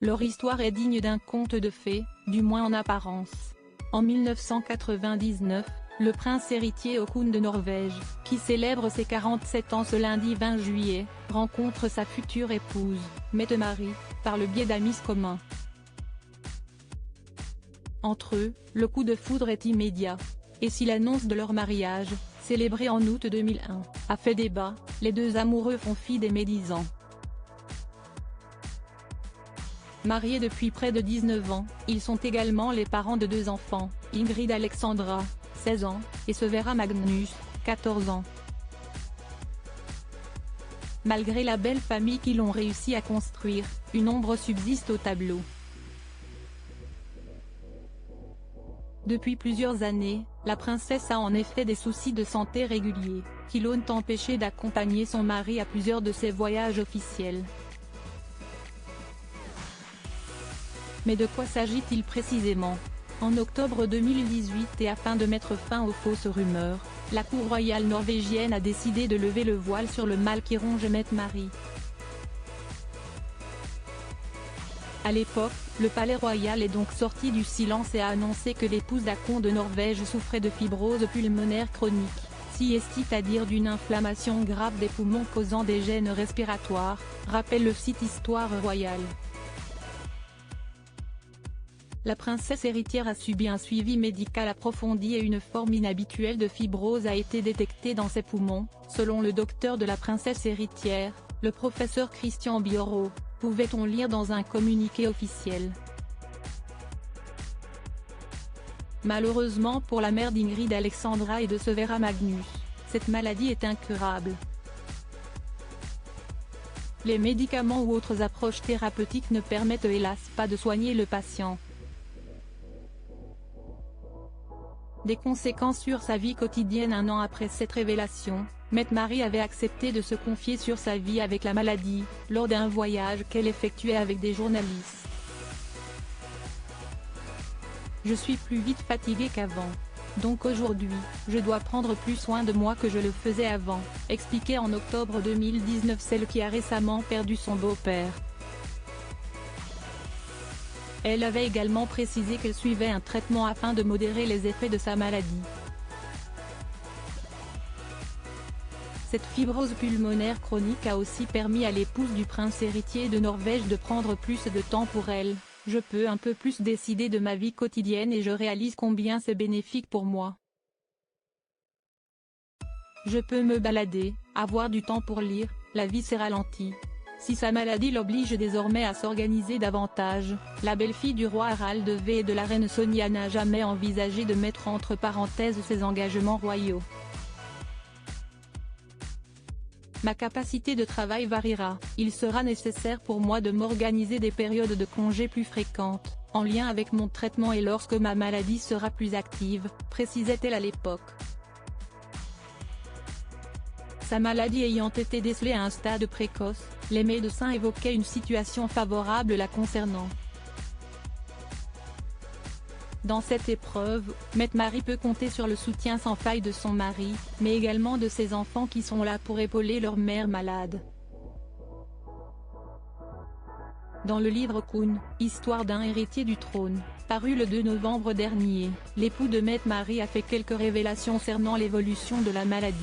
Leur histoire est digne d'un conte de fées, du moins en apparence. En 1999, le prince héritier Haakon de Norvège, qui célèbre ses 47 ans ce lundi 20 juillet, rencontre sa future épouse, Mette-Marit, par le biais d'amis communs. Entre eux, le coup de foudre est immédiat. Et si l'annonce de leur mariage, célébré en août 2001, a fait débat, les deux amoureux font fi des médisants. Mariés depuis près de 19 ans, ils sont également les parents de deux enfants, Ingrid Alexandra, 16 ans, et Sverre Magnus, 14 ans. Malgré la belle famille qu'ils ont réussi à construire, une ombre subsiste au tableau. Depuis plusieurs années, la princesse a en effet des soucis de santé réguliers, qui l'ont empêché d'accompagner son mari à plusieurs de ses voyages officiels. Mais de quoi s'agit-il précisément? En octobre 2018 et afin de mettre fin aux fausses rumeurs, la cour royale norvégienne a décidé de lever le voile sur le mal qui ronge Mette-Marit. À l'époque, le palais royal est donc sorti du silence et a annoncé que l'épouse d'Haakon de Norvège souffrait de fibrose pulmonaire chronique, c'est-à-dire d'une inflammation grave des poumons causant des gênes respiratoires, rappelle le site Histoire royale. La princesse héritière a subi un suivi médical approfondi et une forme inhabituelle de fibrose a été détectée dans ses poumons, selon le docteur de la princesse héritière, le professeur Christian Bjoro, pouvait-on lire dans un communiqué officiel. Malheureusement pour la mère d'Ingrid Alexandra et de Sverre Magnus, cette maladie est incurable. Les médicaments ou autres approches thérapeutiques ne permettent hélas pas de soigner le patient. Des conséquences sur sa vie quotidienne. Un an après cette révélation, Mette-Marit avait accepté de se confier sur sa vie avec la maladie, lors d'un voyage qu'elle effectuait avec des journalistes. Je suis plus vite fatiguée qu'avant. Donc aujourd'hui, je dois prendre plus soin de moi que je le faisais avant, expliquait en octobre 2019 celle qui a récemment perdu son beau-père. Elle avait également précisé qu'elle suivait un traitement afin de modérer les effets de sa maladie. Cette fibrose pulmonaire chronique a aussi permis à l'épouse du prince héritier de Norvège de prendre plus de temps pour elle. Je peux un peu plus décider de ma vie quotidienne et je réalise combien c'est bénéfique pour moi. Je peux me balader, avoir du temps pour lire, la vie s'est ralentie. Si sa maladie l'oblige désormais à s'organiser davantage, la belle-fille du roi Harald V et de la reine Sonia n'a jamais envisagé de mettre entre parenthèses ses engagements royaux. Ma capacité de travail variera, il sera nécessaire pour moi de m'organiser des périodes de congés plus fréquentes, en lien avec mon traitement et lorsque ma maladie sera plus active, précisait-elle à l'époque. Sa maladie ayant été décelée à un stade précoce, les médecins évoquaient une situation favorable la concernant. Dans cette épreuve, Mette-Marit peut compter sur le soutien sans faille de son mari, mais également de ses enfants qui sont là pour épauler leur mère malade. Dans le livre Haakon, Histoire d'un héritier du trône, paru le 2 novembre dernier, l'époux de Mette-Marit a fait quelques révélations concernant l'évolution de la maladie.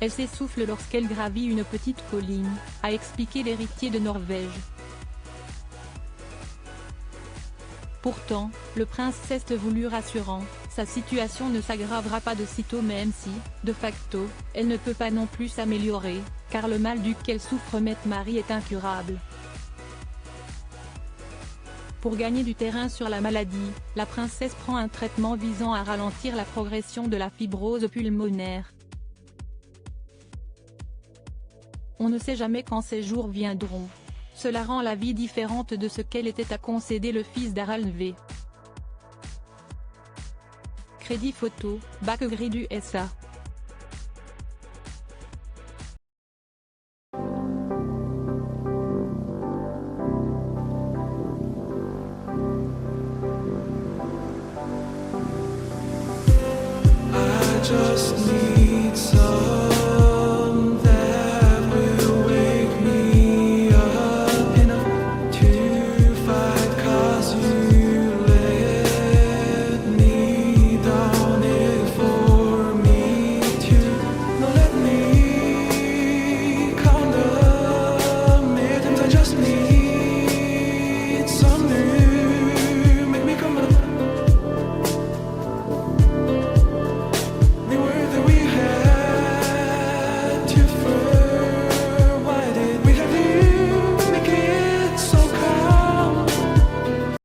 Elle s'essouffle lorsqu'elle gravit une petite colline, a expliqué l'héritier de Norvège. Pourtant, le prince s'est voulu rassurant, sa situation ne s'aggravera pas de sitôt même si, de facto, elle ne peut pas non plus s'améliorer, car le mal duquel souffre Mette-Marit est incurable. Pour gagner du terrain sur la maladie, la princesse prend un traitement visant à ralentir la progression de la fibrose pulmonaire. On ne sait jamais quand ces jours viendront. Cela rend la vie différente de ce qu'elle était à concéder le fils d'Harald V. Crédit photo, Bakkegrid USA. I just need